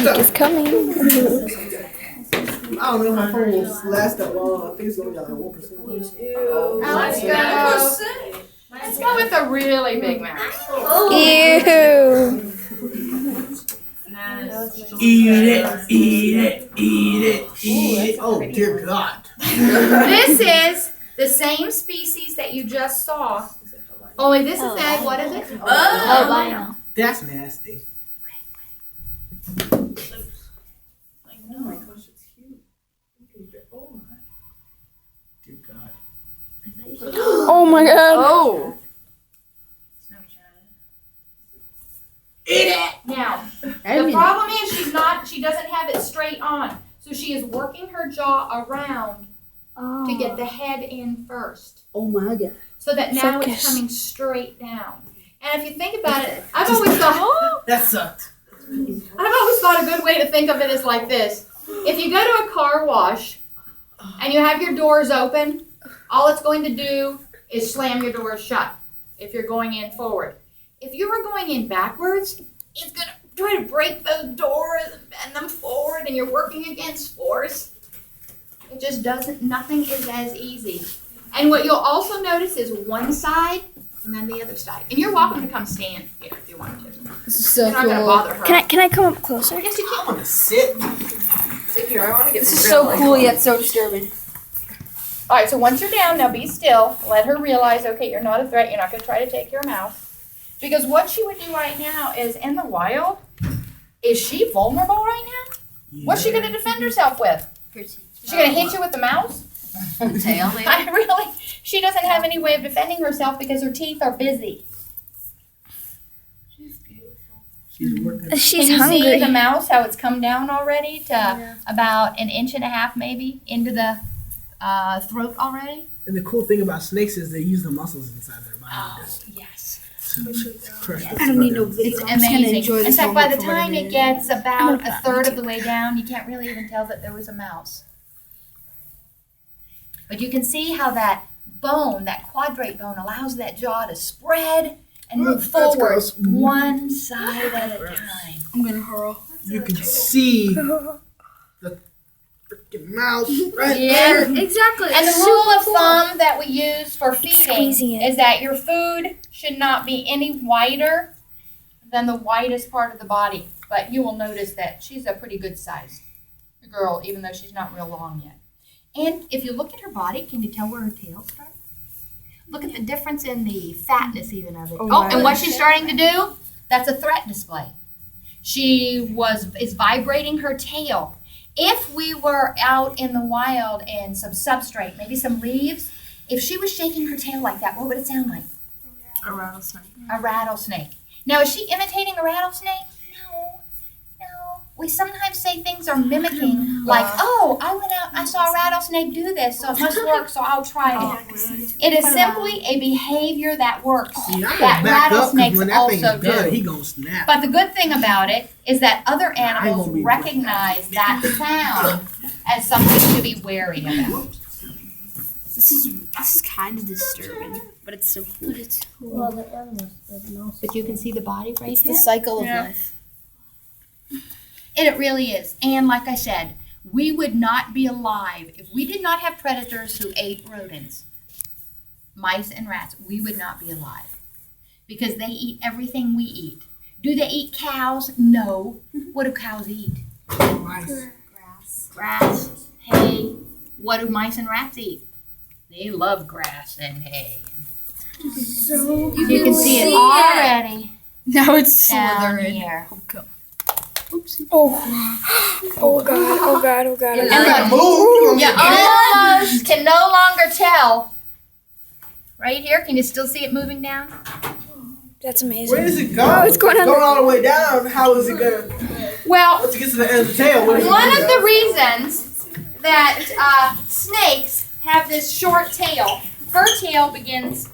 Snake is coming. I don't know if my phone will last that long. I think it's gonna be like 1%. Let's go with a really big mouse. Ew. Eat it, eat it, eat it, eat it. Oh dear God. This is the same species that you just saw. Only this is a, what is it? Albino. That's nasty. Dear God. Oh my god. Oh. Eat it. Now, the problem is she doesn't have it straight on. So she is working her jaw around to get the head in first. Oh my God. So that now it's Focus. coming straight down. And if you think about it, I've always thought That sucked. a good way to think of it is like this. If you go to a car wash and you have your doors open, all it's going to do is slam your doors shut if you're going in forward. If you were going in backwards, it's going to try to break those doors and bend them forward, and you're working against force. It just doesn't, nothing is as easy. And what you'll also notice is one side and then the other side. And you're welcome to come stand here if you want to. This is so You're not going to cool. bother her. Can I come up closer? Yes, you I can. want to sit. Sit here. I want to get This is so cool yet so disturbing. All right, so once you're down, now be still. Let her realize, okay, you're not a threat. You're not going to try to take your mouse. Because what she would do right now is, in the wild, is she vulnerable right now? What's she going to defend herself with? Is she going to hit you with the mouse? Tail, I really, she doesn't have any way of defending herself because her teeth are busy. She's working. She's Can you hungry. see the mouse, how it's come down already to about 1.5 inches maybe into the throat already? And the cool thing about snakes is they use the muscles inside their body. Yes. Crush I don't need no video. It's I'm just gonna amazing. enjoy In this fact, by moment the for what time it it is. gets about gonna a third of the way down, you can't really even tell that there was a mouse. But you can see how that bone, that quadrate bone, allows that jaw to spread and move That's forward gross. one side at a time. I'm gonna hurl. You can see the freaking mouse right Yeah. there. Exactly. And the rule of thumb that we use for Squeezing feeding it. is that your food should not be any wider than the widest part of the body. But you will notice that she's a pretty good size girl, even though she's not real long yet. And if you look at her body, can you tell where her tail starts? Look at the difference in the fatness even of it. Oh, and what she's starting to do, that's a threat display. She is vibrating her tail. If we were out in the wild and some substrate, maybe some leaves, if she was shaking her tail like that, what would it sound like? A rattlesnake. A rattlesnake. Now, is she imitating a rattlesnake? No. We sometimes say things are mimicking, like, oh, I went out and I saw a rattlesnake do this, so it must work, so I'll try it. It is simply a behavior that works. See, I'm That gonna back up because rattlesnakes when that thing's also done, do. he gonna snap. But the good thing about it is that other animals gonna be- recognize that sound as something to be wary about. This is kind of disturbing, but it's so cool. But you can see the body right It's here. the cycle of life. It really is. And like I said, we would not be alive if we did not have predators who ate rodents, mice and rats. We would not be alive because they eat everything we eat. Do they eat cows? No. What do cows eat? Mice. Grass, hay. What do mice and rats eat? They love grass and hay. So You can see it already Now it's down slithering. here. Oh god. Oh god. Oh god. And Gotta look, move. you almost can no longer tell. Right here, can you still see it moving down? That's Where amazing. does it go? Oh, it's going on Going all the way down. How is it gonna? Well, Once it gets to the end of the tail, what is it one gonna of do? the reasons that snakes have this short tail, her tail begins